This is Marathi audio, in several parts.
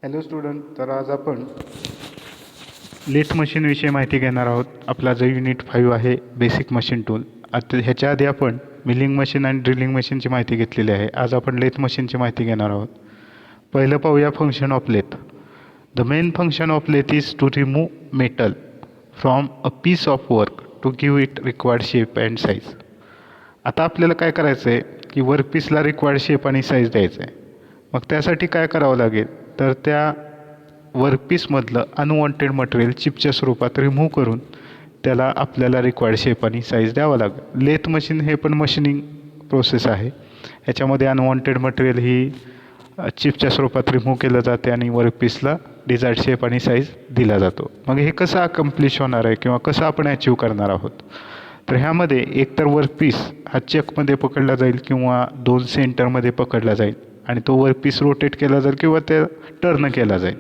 हॅलो स्टुडंट, तर आज आपण लेथ मशीनविषयी माहिती घेणार आहोत. आपला जो युनिट 5 आहे बेसिक मशीन टूल. आता ह्याच्या आधी आपण मिलिंग मशीन आणि ड्रिलिंग मशीनची माहिती घेतलेली आहे. आज आपण लेथ मशीनची माहिती घेणार आहोत. पहिलं पाहूया function of lathe. The main function of lathe is to remove metal from a piece of work to give it required shape and size. आता आपल्याला काय करायचं आहे की वर्कपीसला रिक्वायर्ड शेप आणि साईज द्यायचं आहे. मग त्यासाठी काय करावं लागेल, तर त्या वर्कपीसमधलं अनवॉन्टेड मटेरियल चिपच्या स्वरूपात रिमूव्ह करून त्याला आपल्याला रिक्वायर्ड शेप आणि साईज द्यावा लागेल. लेथ मशीन हे पण मशीनिंग प्रोसेस आहे. ह्याच्यामध्ये अनवॉन्टेड मटेरियल ही चिपच्या स्वरूपात रिमूव्ह केलं जाते आणि वर्कपीसला डिझायर्ड शेप आणि साईज दिला जातो. मग हे कसं अकम्प्लिश होणार आहे किंवा कसं आपण अचीव करणार आहोत, तर ह्यामध्ये एकतर वर्कपीस हा चकमध्ये पकडला जाईल किंवा दोन सेंटरमध्ये पकडला जाईल आणि तो वर्कपीस रोटेट केला जाईल किंवा ते टर्न केला जाईल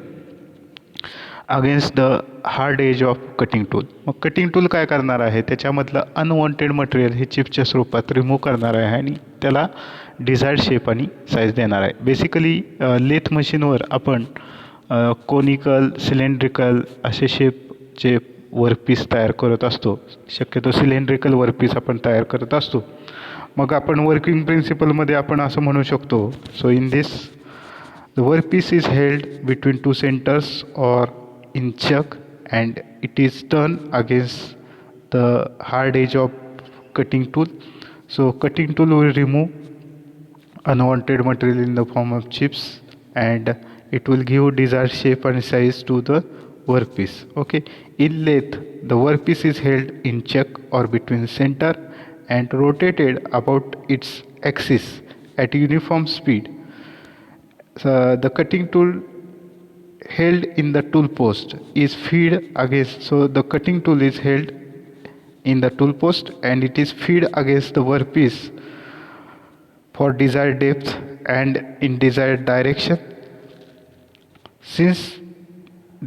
against the hard edge of cutting tool. मग कटिंग टूल काय करणार आहे, त्याच्यामधलं अनवॉन्टेड मटेरियल हे चिपच्या स्वरूपात रिमूव्ह करणार आहे आणि त्याला डिझायर्ड शेप आणि साईज देणार आहे. बेसिकली लेथ मशीनवर आपण कोनिकल, सिलेंड्रिकल असे शेपचे वर्कपीस तयार करत असतो. शक्यतो सिलेंड्रिकल वर्कपीस आपण तयार करत असतो. मग आपण वर्किंग प्रिन्सिपलमध्ये आपण असं म्हणू शकतो, so in this the workpiece is held between two centres or in chuck and it is turned against the hard edge of cutting tool. So cutting tool will remove unwanted material in the form of chips and it will give desired shape and size to the workpiece. Okay, in lathe the workpiece is held in chuck or between center and rotated about its axis at uniform speed. So the cutting tool held in the tool post is feed against, so the cutting tool is held in the tool post and it is feed against the workpiece for desired depth and in desired direction. Since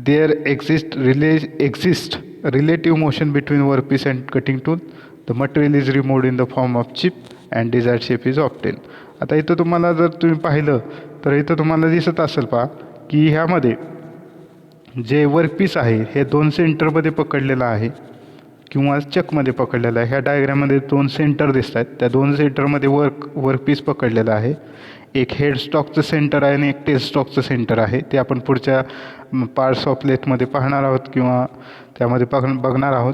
there exists relative motion between workpiece and cutting tool, the material is removed in the form of chip and desired shape is obtained. आता इथं तुम्हाला जर तुम्ही पाहिलं तर इथं तुम्हाला दिसत असेल पहा की ह्यामध्ये जे वर्कपीस आहे हे दोन सेंटरमध्ये पकडलेलं आहे किंवा चकमध्ये पकडलेलं आहे. ह्या डायग्राममध्ये दोन सेंटर दिसत आहेत. त्या दोन सेंटरमध्ये वर्कपीस पकडलेलं आहे. एक हेड स्टॉकचं सेंटर आहे आणि एक टेल स्टॉकचं सेंटर आहे. ते आपण पुढच्या पार्ट्स ऑफ लेथमध्ये पाहणार आहोत किंवा त्यामध्ये बघणार आहोत.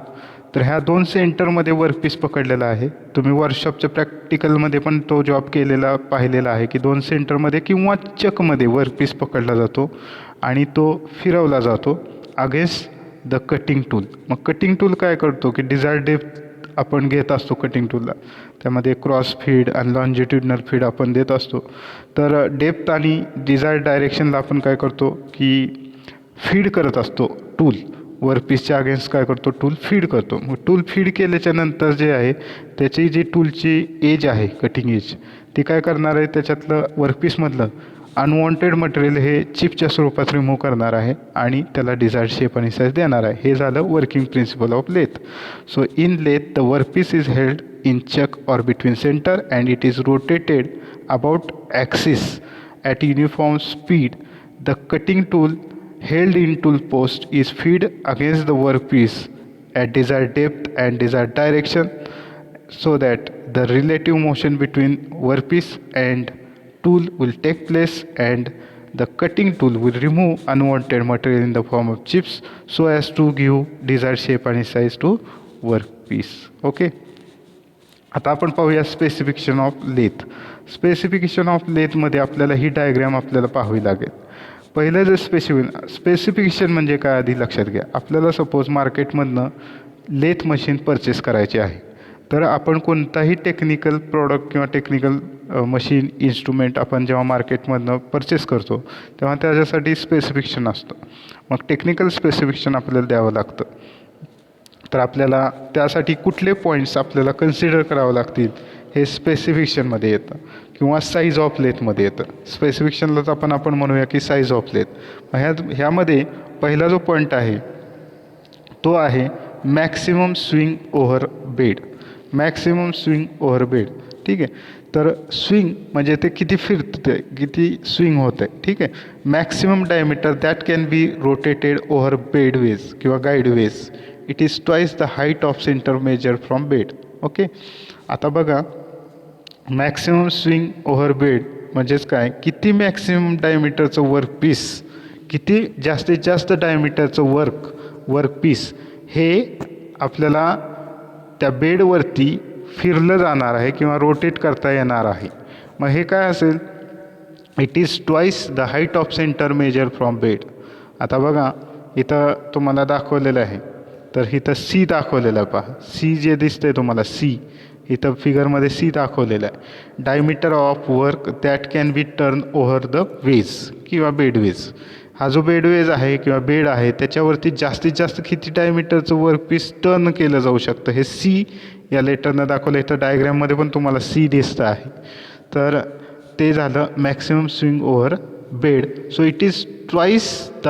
तर ह्या दोन सेंटरमध्ये वर्कपीस पकडलेला आहे. तुम्ही वर्कशॉपच्या प्रॅक्टिकलमध्ये पण तो जॉब केलेला पाहिलेला आहे की दोन सेंटरमध्ये किंवा चकमध्ये वर्कपीस पकडला जातो आणि तो फिरवला जातो अगेन्स्ट द कटिंग टूल. मग कटिंग टूल काय करतो की डिझायर्ड डेप्थ आपण घेत असतो कटिंग टूलला. त्यामध्ये क्रॉस फीड आणि लॉन्जिट्युडनल फीड आपण देत असतो. तर डेप्थ आणि डिझायर्ड डायरेक्शनला आपण काय करतो की फीड करत असतो टूल. वर्कपीसच्या अगेन्स्ट काय करतो, टूल फीड करतो. मग टूल फीड केल्याच्या नंतर जे आहे त्याची जी टूलची एज आहे, कटिंग एज, ती काय करणार आहे, त्याच्यातलं वर्कपीसमधलं अनवॉन्टेड मटेरियल हे चिपच्या स्वरूपात रिमूव्ह करणार आहे आणि त्याला डिझायर्ड शेप आणि साईज देणार आहे. हे झालं working principle of lathe. So in lathe the workpiece is held in chuck or between centre and it is rotated about axis at uniform speed. The cutting tool held in tool post is feed against the workpiece at desired depth and desired direction so that the relative motion between workpiece and tool will take place and the cutting tool will remove unwanted material in the form of chips so as to give desired shape and size to workpiece. Okay, आता आपण पाहूया specification of lathe. Specification of लेथमध्ये आपल्याला ही डायग्राम आपल्याला पाहावी लागेल. पहिलं जर स्पेसिफिकेशन म्हणजे काय आधी लक्षात घ्या. आपल्याला सपोज मार्केटमधनं लेथ मशीन परचेस करायची आहे, तर आपण कोणताही टेक्निकल प्रॉडक्ट किंवा टेक्निकल मशीन इन्स्ट्रुमेंट आपण जेव्हा मार्केटमधनं परचेस करतो तेव्हा त्याच्यासाठी स्पेसिफिकेशन असतं. मग टेक्निकल स्पेसिफिकेशन आपल्याला द्यावं लागतं. तर आपल्याला त्यासाठी कुठले पॉईंट्स आपल्याला कन्सिडर करावं लागतील हे स्पेसिफिकेशनमध्ये येतं किंवा साईज ऑफ लेथमध्ये येतं. स्पेसिफिकेशनलाच आपण म्हणूया की साईज ऑफ लेथ. ह्यामध्ये पहिला जो पॉईंट आहे तो आहे maximum swing over bed. Maximum swing over bed, ठीक आहे. तर स्विंग म्हणजे ते किती फिरते, किती स्विंग होतं आहे, ठीक आहे. Maximum diameter that can be rotated over bedways किंवा guideways it is twice the height of centre measure from bed. Okay, आता बघा मॅक्सिमम स्विंग ओव्हर बेड म्हणजेच काय, किती मॅक्सिमम डायमीटरचं वर्क पीस, किती जास्तीत जास्त डायमीटरचं वर्क पीस हे आपल्याला त्या बेडवरती फिरलं जाणार आहे किंवा रोटेट करता येणार आहे. मग हे काय असेल, it is twice the height of centre measure from bed. आता बघा इथं तुम्हाला दाखवलेलं आहे, तर इथं सी दाखवलेलं आहे पहा, सी जे दिसतंय तुम्हाला सी, इथं फिगरमध्ये सी दाखवलेलं आहे. Diameter of work that can be turn over the ways किंवा बेडवेज. हा जो बेडवेज आहे किंवा बेड आहे त्याच्यावरती जास्तीत जास्त किती डायमीटरचं वर्क पीस टर्न केलं जाऊ शकतं, हे सी या लेटरनं दाखवलं. इथं डायग्रॅममध्ये पण तुम्हाला सी दिसतं आहे. तर ते झालं maximum swing over bed. So it is twice the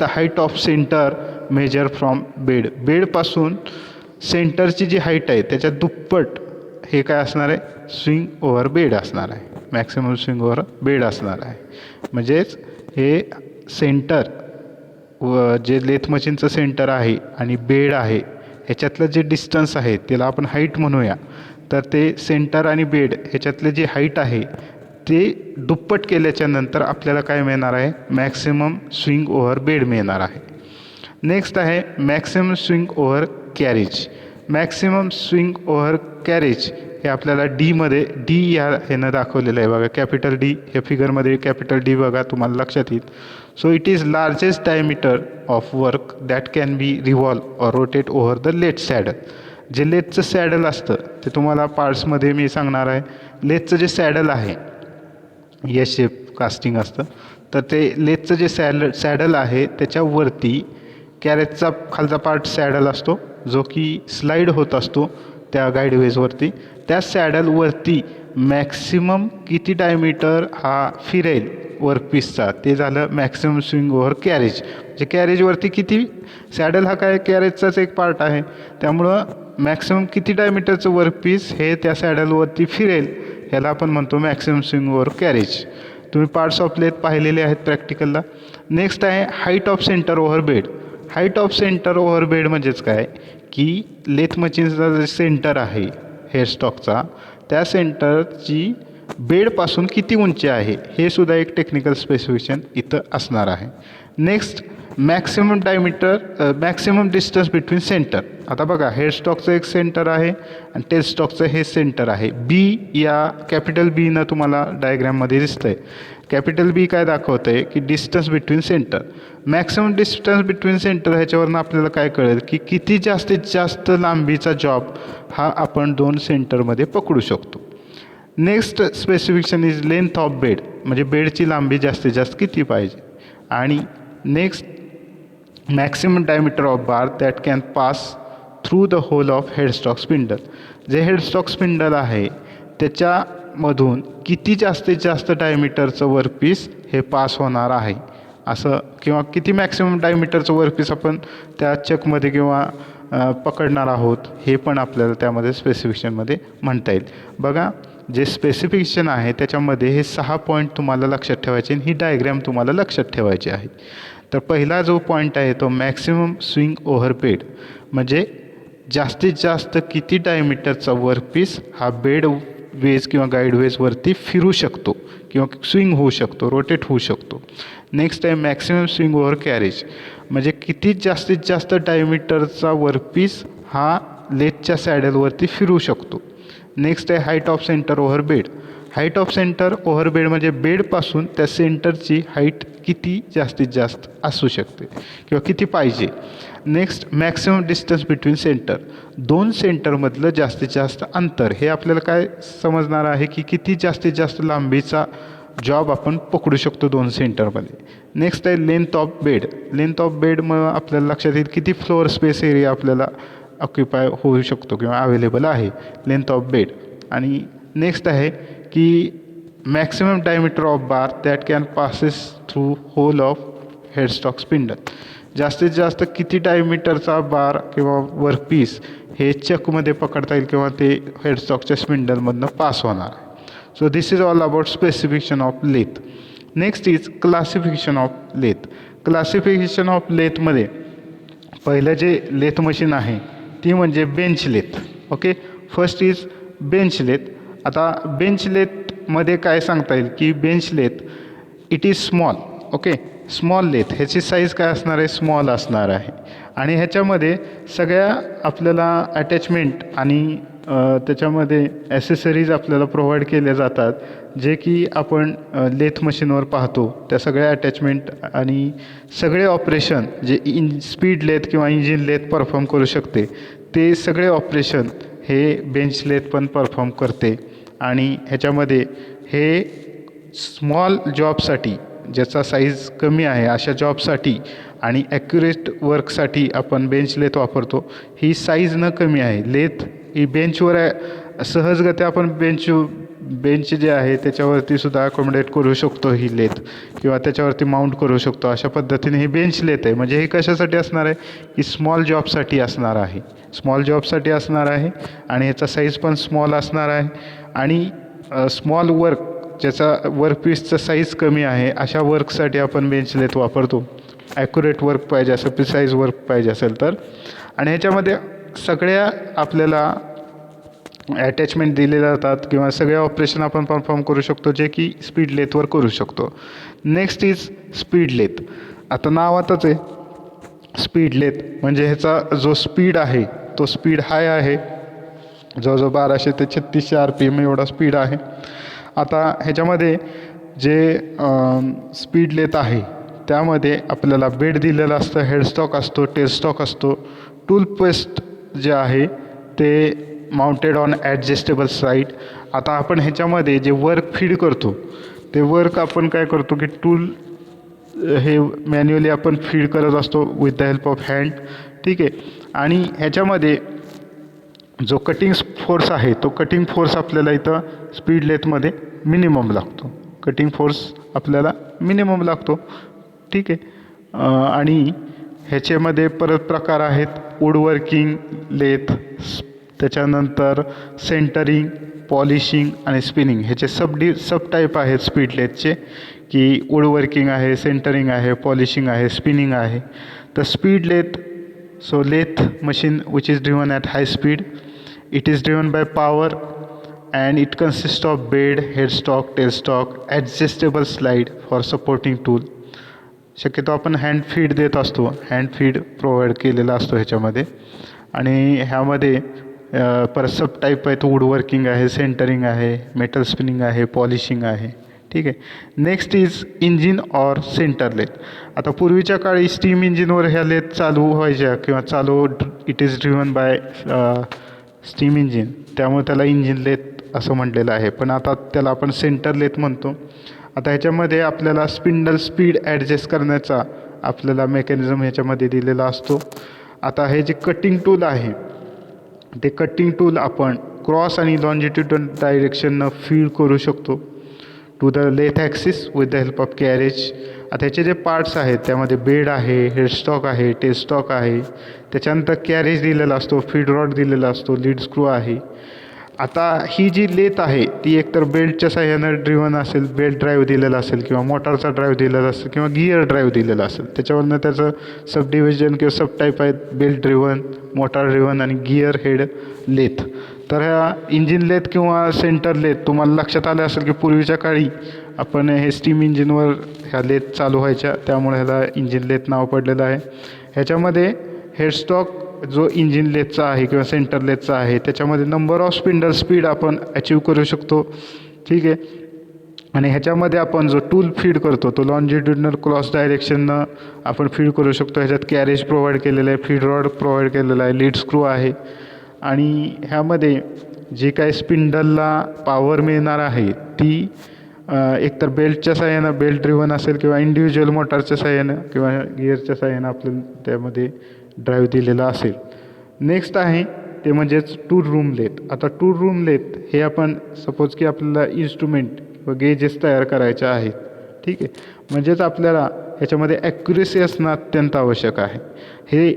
height of centre measure from bed. बेडपासून सेंटरची जी हाईट आहे त्याच्या दुप्पट हे काय असणार आहे, स्विंग ओव्हर बेड असणार आहे, मॅक्सिमम स्विंग ओव्हर बेड असणार आहे. म्हणजेच हे सेंटर व जे लेथ मशीनचं सेंटर आहे आणि बेड आहे ह्याच्यातलं जे डिस्टन्स आहे त्याला आपण हाईट म्हणूया. तर ते सेंटर आणि बेड ह्याच्यातले जे हाईट आहे ते दुप्पट केल्याच्या नंतर आपल्याला काय मिळणार आहे, मॅक्सिमम स्विंग ओव्हर बेड मिळणार आहे. नेक्स्ट आहे maximum swing over carriage. Maximum swing over carriage हे आपल्याला डीमध्ये, डी या ह्यानं दाखवलेलं आहे बघा, कॅपिटल डी या फिगरमध्ये कॅपिटल डी बघा तुम्हाला लक्षात येईल. So it is largest diameter of work that can be revolve or rotate over the lathe saddle. जे लेथचं सॅडल असतं ते तुम्हाला पार्ट्समध्ये मी सांगणार आहे. लेथचं जे सॅडल आहे एस शेप कास्टिंग असतं, तर ते लेथचं जे सॅडल आहे त्याच्यावरती कॅरेजचा खालचा पार्ट सॅडल असतो जो की स्लाईड होत असतो त्या गाईडवेजवरती. त्या सॅडलवरती मॅक्सिमम किती डायमीटर हा फिरेल वर्कपीसचा ते झालं मॅक्सिमम स्विंग ओव्हर कॅरेज. म्हणजे कॅरेजवरती किती, सॅडल हा काय कॅरेजचाच एक पार्ट आहे, त्यामुळं मॅक्सिमम किती डायमीटरचं वर्कपीस हे त्या सॅडलवरती फिरेल ह्याला आपण म्हणतो मॅक्सिमम स्विंग ओव्हर कॅरेज. तुम्ही पार्ट्स ऑफ लेथ पाहिलेले आहेत प्रॅक्टिकलला. नेक्स्ट आहे height of centre over bed. Height of centre over bed म्हणजेच काय की लेथ मशीनचा जे सेंटर आहे हेअरस्टॉकचा, त्या सेंटरची बेडपासून किती उंची आहे हे सुद्धा एक टेक्निकल स्पेसिफिकेशन इथं असणार आहे. Next maximum maximum distance between centre. आता बघा हेअरस्टॉकचं एक सेंटर आहे आणि टेलस्टॉकचं हे सेंटर आहे. बी या कॅपिटल बीनं तुम्हाला डायग्रॅममध्ये दिसतं आहे. कॅपिटल बी काय दाखवतं आहे की distance between centre. Maximum distance between centre ह्याच्यावरून आपल्याला काय कळेल की किती जास्तीत जास्त लांबीचा जॉब हा आपण दोन सेंटरमध्ये पकडू शकतो. Next specification is length of bed. म्हणजे बेडची लांबी जास्तीत जास्त किती पाहिजे. आणि next maximum diameter of bar that can pass through the hole of headstock spindle. जे हेडस्टॉक स्पिंडल आहे त्याच्यामधून किती जास्तीत जास्त डायमीटरचं वर्कपीस हे पास होणार आहे असं, किंवा किती मॅक्सिमम डायमीटरचं वर्कपीस आपण त्या चकमध्ये किंवा पकडणार आहोत हे पण आपल्याला त्यामध्ये स्पेसिफिकेशनमध्ये म्हणता येईल. बघा जे स्पेसिफिकेशन आहे त्याच्यामध्ये हे 6 पॉईंट तुम्हाला लक्षात ठेवायचे आणि ही डायग्रॅम तुम्हाला लक्षात ठेवायची आहे. तर पहिला जो पॉईंट आहे तो मॅक्सिमम स्विंग ओव्हर बेड. म्हणजे जास्तीत जास्त किती डायमीटरचा वर्कपीस हा बेड वेज किंवा गाईडवेजवरती फिरू शकतो किंवा स्विंग होऊ शकतो, रोटेट होऊ शकतो. नेक्स्ट आहे मॅक्सिमम स्विंग ओव्हर कॅरेज. म्हणजे किती जास्तीत जास्त डायमीटरचा वर्कपीस हा लेथच्या सॅडलवरती फिरू शकतो. नेक्स्ट आहे height of centre over bed. Height of centre over bed म्हणजे बेडपासून त्या सेंटरची हाईट किती जास्तीत जास्त असू शकते किंवा किती पाहिजे. Next maximum distance between centre. दोन सेंटरमधलं जास्तीत जास्त अंतर हे आपल्याला काय समजणार आहे की किती जास्तीत जास्त लांबीचा जॉब आपण पकडू शकतो दोन सेंटरमध्ये. नेक्स्ट आहे length of bed. Length of bed मग आपल्याला लक्षात येईल किती फ्लोअर स्पेस एरिया आपल्याला ऑक्युपाय होऊ शकतो किंवा अवेलेबल आहे लेंथ ऑफ बेड. आणि नेक्स्ट आहे की maximum diameter of bar that can passes through hole of headstock spindle. जास्तीत जास्त किती डायमीटरचा बार किंवा वर्कपीस हे चकमध्ये पकडता येईल किंवा ते हेडस्टॉकच्या स्पिंडलमधनं पास होणार आहे. So this is all about specification of lathe. Next is classification of lathe. Classification of लेथमध्ये पहिलं जे लेथ मशीन आहे ती म्हणजे bench lathe. Okay, first is bench lathe. आता बेंच लेथमध्ये काय सांगता येईल की bench lathe it is small. Okay, small lathe, ह्याची साईज काय असणार आहे, स्मॉल असणार आहे. आणि ह्याच्यामध्ये सगळ्या आपल्याला अटॅचमेंट आणि त्याच्यामध्ये ॲसेसरीज आपल्याला प्रोव्हाइड केल्या जातात जे की आपण लेथ मशीनवर पाहतो. त्या सगळ्या अटॅचमेंट आणि सगळे ऑपरेशन जे स्पीड लेथ किंवा इंजिन लेथ परफॉर्म करू शकते ते सगळे ऑपरेशन हे बेंच लेथ पण परफॉर्म करते. आणि ह्याच्यामध्ये हे स्मॉल जॉबसाठी, ज्याचा साईज कमी आहे अशा जॉबसाठी आणि ॲक्युरेट वर्कसाठी आपण बेंच लेथ वापरतो. ही साईज न कमी आहे. लेथ ही बेंचवर आहे, सहजगत्या आपण बेंच जे आहे त्याच्यावरती सुद्धा अकोमोडेट करू शकतो ही लेथ, किंवा त्याच्यावरती माउंट करू शकतो. अशा पद्धतीने ही बेंच लेथ आहे. म्हणजे हे कशासाठी असणार आहे की स्मॉल जॉबसाठी असणार आहे. स्मॉल जॉबसाठी असणार आहे आणि ह्याचा साईज पण स्मॉल असणार आहे. आणि स्मॉल वर्क, ज्याचा वर्कपीसचा साईज कमी आहे अशा वर्कसाठी आपण बेंच लेथ वापरतो. ॲक्युरेट वर्क पाहिजे असेल, प्रिसाईज वर्क पाहिजे असेल तर. आणि ह्याच्यामध्ये सगळ्या आपल्याला अटॅचमेंट दिले जातात किंवा सगळे ऑपरेशन आपण परफॉर्म करू शकतो जे की स्पीड लेथवर करू शकतो. Next is speed lathe. आता नावातच आहे स्पीड लेथ, म्हणजे ह्याचा जो स्पीड आहे तो स्पीड हाय आहे, जवळजवळ 1200 ते 3600 RPM एवढा स्पीड आहे. आता ह्याच्यामध्ये जे स्पीड लेथ आहे त्यामध्ये आपल्याला बेड दिलेला असतं, हेडस्टॉक असतो, टेलस्टॉक असतो. टूल पेस्ट जे आहे ते माउंटेड ऑन ॲडजस्टेबल साईड. आता आपण ह्याच्यामध्ये जे वर्क फीड करतो ते वर्क आपण काय करतो की टूल हे मॅन्युअली आपण फीड करत असतो with the help of hand. ठीक आहे. आणि ह्याच्यामध्ये जो कटिंग फोर्स आहे तो कटिंग फोर्स आपल्याला इथं स्पीड लेथमध्ये मिनिमम लागतो. कटिंग फोर्स आपल्याला मिनिमम लागतो. ठीक आहे. आणि ह्याच्यामध्ये परत प्रकार आहेत, वुडवर्किंग लेथ, त्याच्यानंतर सेंटरिंग, पॉलिशिंग आणि स्पिनिंग. ह्याचे सब टाईप आहेत स्पीड लेथचे, की वुडवर्किंग आहे, सेंटरिंग आहे, पॉलिशिंग आहे, स्पिनिंग आहे. तर speed lathe, so lathe machine which is driven at high speed, it is driven by power and it consists of bed, headstock, tailstock, adjustable slide for supporting tool. शक्यतो आपण हँड फीड देत असतो, हँड फीड प्रोव्हाइड केलेला असतो ह्याच्यामध्ये. आणि ह्यामध्ये परत सब टाईप आहेत, वुडवर्किंग आहे, सेंटरिंग आहे, मेटल स्पिनिंग आहे, पॉलिशिंग आहे. ठीक आहे. Next is engine or centre lathe. आता पूर्वीच्या काळी स्टीम इंजिनवर ह्या लेथ चालू व्हायच्या किंवा it is driven by steam engine, त्यामुळे त्याला इंजिन लेथ असं म्हटलेलं आहे. पण आता त्याला आपण सेंटर लेथ म्हणतो. आता ह्याच्यामध्ये आपल्याला स्पिंडल स्पीड ॲडजस्ट करण्याचा आपल्याला मेकॅनिझम ह्याच्यामध्ये दिलेला असतो. आता हे जे कटिंग टूल आहे ते कटिंग टूल आपण क्रॉस आणि लॉन्जिट्युडल डायरेक्शननं फीड करू शकतो to the lathe axis with the help of carriage. आता ह्याचे जे पार्ट्स आहेत त्यामध्ये बेड आहे, हेडस्टॉक आहे, टेलस्टॉक आहे, त्याच्यानंतर कॅरेज दिलेला असतो, फीड रॉड दिलेला असतो, लीड स्क्रू आहे. आता ही जी लेथ आहे ती एकतर बेल्टच्या साह्यानं ड्रिव्हन असेल, बेल्ट ड्राईव्ह दिलेला असेल, किंवा मोटारचा ड्राईव्ह दिलेला असेल, किंवा गिअर ड्राईव्ह दिलेला असेल. त्याच्यावरनं त्याचं सब डिव्हिजन किंवा सब टाईप आहेत, बेल्ट ड्रिव्हन, मोटार ड्रिव्हन आणि गिअर हेड लेथ. तर ह्या इंजिन लेथ किंवा सेंटर लेथ तुम्हाला लक्षात आलं असेल की पूर्वीच्या काळी आपण हे स्टीम इंजिनवर ह्या लेथ चालू व्हायच्या, त्यामुळे ह्याला इंजिन लेथ नाव पडलेलं आहे. ह्याच्यामध्ये हेडस्टॉक जो इंजिन लेथचा आहे किंवा सेंटर लेथचा आहे त्याच्यामध्ये नंबर ऑफ स्पिंडल स्पीड आपण अचीव करू शकतो. ठीक आहे. आणि ह्याच्यामध्ये आपण जो टूल फीड करतो तो लॉन्जिट्युडनल क्रॉस डायरेक्शननं आपण फीड करू शकतो. ह्याच्यात कॅरेज प्रोव्हाइड केलेलं आहे, फीड रॉड प्रोव्हाइड केलेला आहे, लीड स्क्रू आहे. आणि ह्यामध्ये जे काही स्पिंडलला पॉवर मिळणार आहे ती एकतर बेल्टच्या साह्यानं, बेल्ट ड्रिव्हन असेल, किंवा इंडिव्हिज्युअल मोटारच्या साह्यानं किंवा गिअरच्या साह्यानं आपल्याला त्यामध्ये ड्राईव्ह दिलेला असेल. नेक्स्ट आहे ते म्हणजेच टूल रूम लेथ. आता टूल रूम लेथ हे आपण सपोज की आपल्याला इन्स्ट्रुमेंट किंवा गेजेस तयार करायचे आहेत. ठीक आहे. म्हणजेच आपल्याला ह्याच्यामध्ये ॲक्युरेसी असणं अत्यंत आवश्यक आहे. हे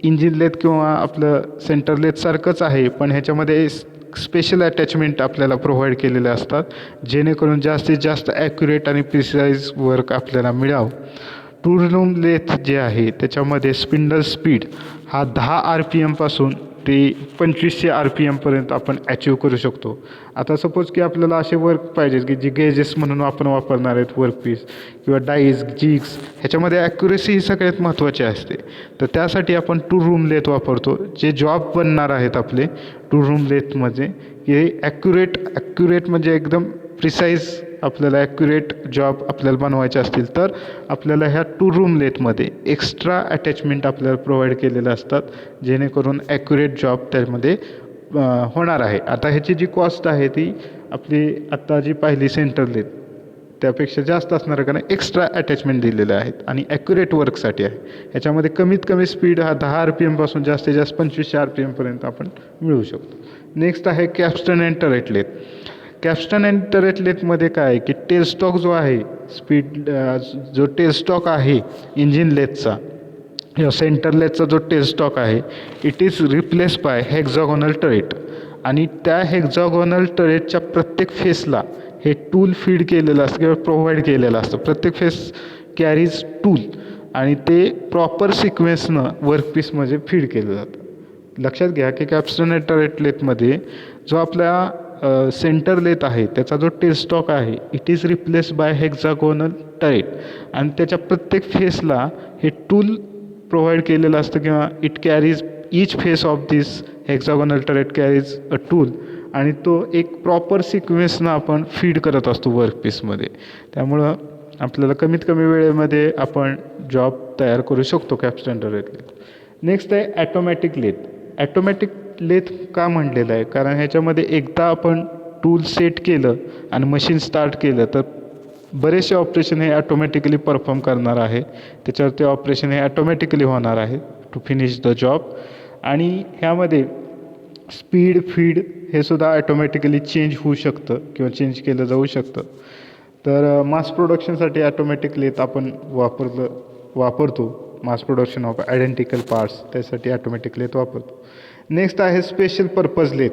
इंजिन लेथ किंवा आपलं सेंटर लेथसारखंच आहे, पण ह्याच्यामध्ये स्पेशल अटॅचमेंट आपल्याला प्रोव्हाइड केलेले असतात, जेणेकरून जास्तीत जास्त ॲक्युरेट आणि प्रिसाईज वर्क आपल्याला मिळावं. टूल रूम लेथ जे आहे त्याच्यामध्ये स्पिंडल स्पीड हा 10 RPMपासून ते 2500 RPMपर्यंत आपण अचीव करू शकतो. आता सपोज की आपल्याला असे वर्क पाहिजेत की जे गेजेस म्हणून आपण वापरणार आहेत वर्कपीस किंवा डाईज जिग्स, ह्याच्यामध्ये ॲक्युरेसी ही सगळ्यात महत्त्वाची असते. तर त्यासाठी आपण टूल रूम लेथ वापरतो. जे जॉब बनणार आहेत आपले टूल रूम लेथमध्ये हे ॲक्युरेट म्हणजे एकदम प्रिसाईज आपल्याला ॲक्युरेट जॉब आपल्याला बनवायचे असतील तर आपल्याला ह्या टूल रूम लेथमध्ये एक्स्ट्रा अटॅचमेंट आपल्याला प्रोव्हाइड केलेले असतात, जेणेकरून ॲक्युरेट जॉब त्यामध्ये होणार आहे. आता ह्याची जी कॉस्ट आहे ती आपली आत्ता जी पाहिली सेंटर लेथ त्यापेक्षा जास्त असणार आहे, कारण एक्स्ट्रा अटॅचमेंट दिलेले आहेत आणि ॲक्युरेट वर्कसाठी आहे. ह्याच्यामध्ये कमीत कमी स्पीड हा 10 RPMपासून जास्तीत जास्त 2500 RPMपर्यंत आपण मिळवू शकतो. नेक्स्ट आहे capstan and turret lathe. Capstan and turret लेथमध्ये काय आहे की टेल स्टॉक जो आहे जो टेल स्टॉक आहे इंजिन लेथचा या सेंटर लेथचा जो टेल स्टॉक आहे it is replace by hexagonal turret. आणि त्या हेक्झागोनल टरेटच्या प्रत्येक फेसला हे टूल फीड केलेलं असतं किंवा प्रोव्हाइड केलेलं असतं. प्रत्येक फेस कॅरीज टूल आणि ते प्रॉपर सिक्वेन्सनं वर्कपीसमध्ये फीड केलं जातं. लक्षात घ्या की कॅप्स्टन अँड टरेट लेथमध्ये जो आपला सेंटर लेथ आहे त्याचा जो टेल स्टॉक आहे it is replace by hexagonal turret आणि त्याच्या प्रत्येक फेसला हे टूल प्रोव्हाइड केलेलं असतं किंवा it carries each face of this hexagonal turret carries a tool आणि तो एक प्रॉपर सिक्वेन्सनं आपण फीड करत असतो वर्कपीसमध्ये. त्यामुळं आपल्याला कमीत कमी वेळेमध्ये आपण जॉब तयार करू शकतो कॅप्स्टन टरेट लेथ. नेक्स्ट आहे ॲटोमॅटिक लेथ. ॲटोमॅटिक लेथ का म्हणलेलं आहे, कारण ह्याच्यामध्ये एकदा आपण टूल सेट केलं आणि मशीन स्टार्ट केलं तर बरेचसे ऑपरेशन हे ॲटोमॅटिकली परफॉर्म करणार आहे. त्याच्यावर ते ऑपरेशन हे ॲटोमॅटिकली होणार आहे टू फिनिश द जॉब. आणि ह्यामध्ये स्पीड फीड हे सुद्धा ॲटोमॅटिकली चेंज होऊ शकतं किंवा चेंज केलं जाऊ शकतं. तर मास प्रोडक्शनसाठी ॲटोमॅटिक लेथ आपण वापरतो. Mass production of identical parts त्यासाठी ॲटोमॅटिक लेथ वापरतो. नेक्स्ट आहे special purpose lathe.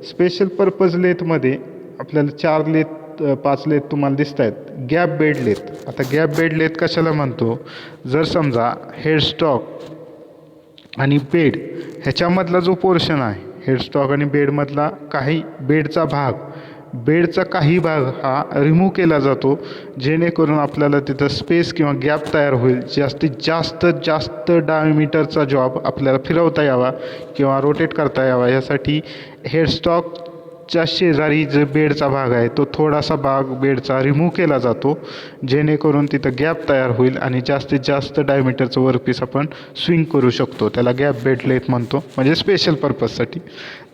Special purpose लेथमध्ये आपल्याला 4 लेथ 5 लेथ तुम्हाला दिसत आहेत. Gap bed lathe. आता गॅप बेड लेथ कशाला म्हणतो, जर समजा हेडस्टॉक आणि बेड ह्याच्यामधला जो पोर्शन आहे हेडस्टॉक आणि बेडमधला बेडचा काही भाग हा रिमूव्ह केला जातो, जेणेकरून आपल्याला तिथं स्पेस किंवा गॅप तयार होईल. जास्तीत जास्त डायमीटरचा जॉब आपल्याला फिरवता यावा किंवा रोटेट करता यावा यासाठी हेडस्टॉकच्या शेजारी जो बेडचा भाग आहे तो थोडासा भाग बेडचा रिमूव्ह केला जातो, जेणेकरून तिथं गॅप तयार होईल आणि जास्तीत जास्त डायमीटरचं वर्कपीस आपण स्विंग करू शकतो. त्याला गॅप बेड लेथ म्हणतो, म्हणजे स्पेशल पर्पजसाठी.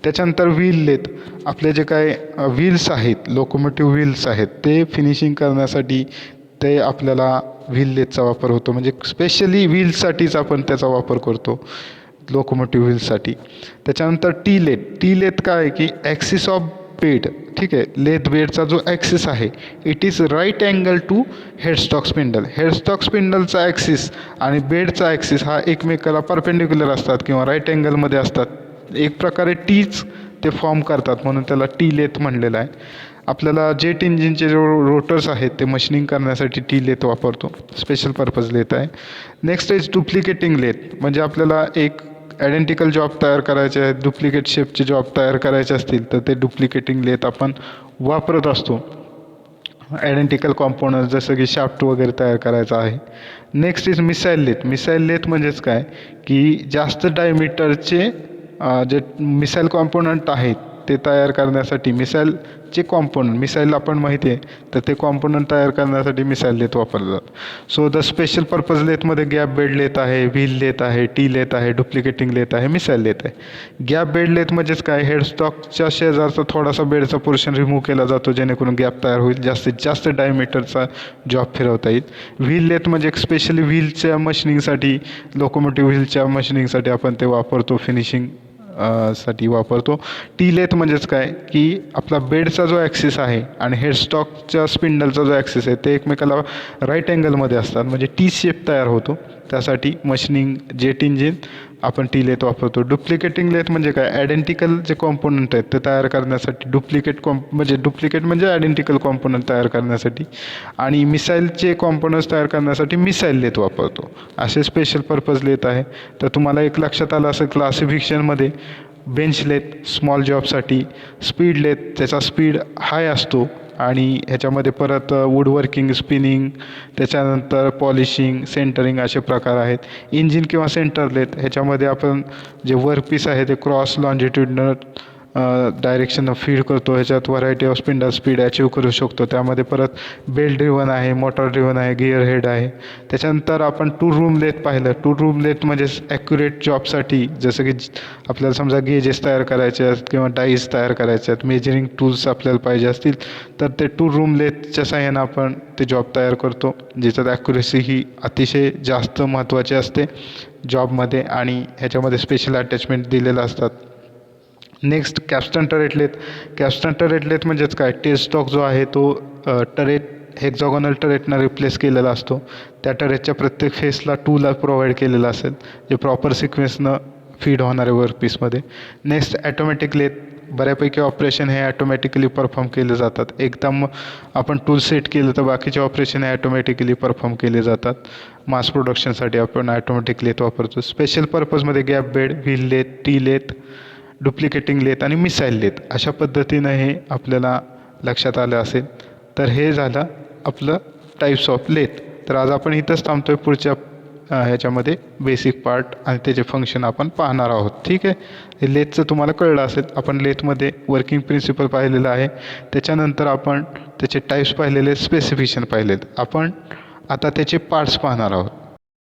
त्याच्यानंतर व्हील लेथ. आपले जे काय व्हील्स आहेत लोकोमोटिव्ह व्हील्स आहेत ते फिनिशिंग करण्यासाठी ते आपल्याला व्हील लेथचा वापर होतो, म्हणजे स्पेशली व्हील्ससाठीच आपण त्याचा वापर करतो लोकोमोटिव्ह व्हील्ससाठी. त्याच्यानंतर टी लेथ काय आहे की ॲक्सिस ऑफ बेड. ठीक आहे, लेथ बेडचा जो ॲक्सिस आहे it is right angle to headstock spindle. Headstock स्पिंडलचा ॲक्सिस आणि बेडचा ॲक्सिस हा एकमेकाला परपेंडिक्युलर असतात किंवा राईट अँगलमध्ये असतात. एक प्रकारे टीच ते फॉर्म करतात, म्हणून त्याला टी लेथ म्हणलेलं आहे. आपल्याला जेट इंजिनचे जो रोटर्स आहेत ते मशिनिंग करण्यासाठी टी लेथ वापरतो, स्पेशल पर्पज लेथ आहे. Next is duplicating lathe. म्हणजे आपल्याला एक आयडेंटिकल जॉब तयार करायचे आहेत, डुप्लिकेट शेपचे जॉब तयार करायचे असतील तर ते डुप्लिकेटिंग लेथ आपण वापरत असतो. आयडेंटिकल कॉम्पोनंट जसं की शाफ्ट वगैरे तयार करायचा आहे. Next is missile lathe. Missile lathe म्हणजेच काय की जास्त डायमीटरचे जे मिसाईल कॉम्पोनंट आहेत ते तयार करण्यासाठी मिसाईल आपण माहिती आहे तर ते कॉम्पोनंट तयार करण्यासाठी मिसाईल लेथ वापरले जातात. सो द स्पेशल पर्पज लेथमध्ये गॅप बेड लेथ आहे, व्हील लेथ आहे, टी लेथ आहे, डुप्लिकेटिंग लेथ आहे, मिसाईल लेथ आहे. गॅप बेड लेथ म्हणजेच काय, हेडस्टॉकच्या शेजारचा थोडासा बेडचा पोर्शन रिमूव्ह केला जातो जेणेकरून गॅप तयार होईल, जास्तीत जास्त डायमीटरचा जॉब फिरवता येईल. व्हील लेथ म्हणजे स्पेशली व्हीलच्या मशिनिंगसाठी लोकोमोटिव्ह व्हीलच्या मशिनिंगसाठी आपण ते वापरतो, फिनिशिंग साठी वापरतो. टी लेथ म्हणजेच काय की आपला बेडचा जो ॲक्सिस आहे आणि हेडस्टॉकच्या स्पिंडलचा जो ॲक्सिस आहे ते एकमेकाला राईट अँगलमध्ये असतात, म्हणजे टी शेप तयार होतो. त्यासाठी मशिनिंग जेट इंजिन आपण टी लेथ वापरतो. डुप्लिकेटिंग लेथ म्हणजे काय, आयडेंटिकल जे कॉम्पोनंट आहेत ते तयार करण्यासाठी डुप्लिकेट म्हणजे आयडेंटिकल कॉम्पोनंट तयार करण्यासाठी. आणि मिसाईलचे कॉम्पोनंट्स तयार करण्यासाठी मिसाईल लेथ वापरतो. असे स्पेशल पर्पज लेथ आहे. तर तुम्हाला एक लक्षात आलं असेल क्लासिफिकेशनमध्ये बेंच लेथ स्मॉल जॉबसाठी, स्पीड लेथ त्याचा स्पीड हाय असतो आणि ह्याच्यामध्ये परत वुडवर्किंग, स्पिनिंग, त्याच्यानंतर पॉलिशिंग, सेंटरिंग असे प्रकार आहेत. इंजिन किंवा सेंटर लेथ ह्याच्यामध्ये आपण जे वर्कपीस आहे ते क्रॉस लॉन्जिट्युडनल डायरेक्शन फीड करतो. ह्याच्यात variety of spindle speed achieve करू शकतो. त्यामध्ये परत बेल्ट ड्रिव्हन आहे, मोटर ड्रिव्हन आहे, गिअर हेड आहे. त्याच्यानंतर आपण टूल रूम लेथ पाहिलं. टूल रूम लेथ म्हणजे ॲक्युरेट जॉबसाठी, जसं की आपल्याला समजा गेजेस तयार करायचे आहेत किंवा डाईज तयार करायचे आहेत, मेजरिंग टूल्स आपल्याला पाहिजे असतील तर ते टूल रूम लेथच्या साहाय्यानं आपण ते जॉब तयार करतो, ज्याच्यात ॲक्युरेसी ही अतिशय जास्त महत्त्वाची असते जॉबमध्ये आणि ह्याच्यामध्ये स्पेशल अटॅचमेंट दिलेलं असतात. Next capstan turret lathe. Capstan turret lathe म्हणजेच काय, टेल स्टॉक जो आहे तो टरेट हेक्झॉगोनल टरेटनं रिप्लेस केलेला असतो. त्या टरेटच्या प्रत्येक फेसला टूला प्रोव्हाइड केलेलं असेल जे प्रॉपर सिक्वेन्सनं फीड होणारे वर्कपीसमध्ये. Next automatic lathe. बऱ्यापैकी ऑपरेशन हे ॲटोमॅटिकली परफॉर्म केले जातात. एकदम आपण टूल सेट केलं तर बाकीचे ऑपरेशन हे ॲटोमॅटिकली परफॉर्म केले जातात. मास प्रोडक्शनसाठी आपण ॲटोमॅटिक लेथ वापरतो. स्पेशल पर्पजमध्ये gap bed, wheel lathe, T lathe, duplicating lathe आणि मिसाईल लेथ अशा पद्धतीनं हे आपल्याला लक्षात आलं असेल. तर हे झालं आपलं टाईप्स ऑफ लेथ. तर आज आपण इथंच थांबतोय. पुढच्या ह्याच्यामध्ये बेसिक पार्ट आणि त्याचे फंक्शन आपण पाहणार आहोत. ठीक आहे. हे लेथचं तुम्हाला कळलं असेल. आपण लेथमध्ये वर्किंग प्रिन्सिपल पाहिलेलं आहे. त्याच्यानंतर आपण त्याचे टाईप्स पाहिलेले, स्पेसिफिकेशन पाहिलेत. आपण आता त्याचे पार्ट्स पाहणार आहोत.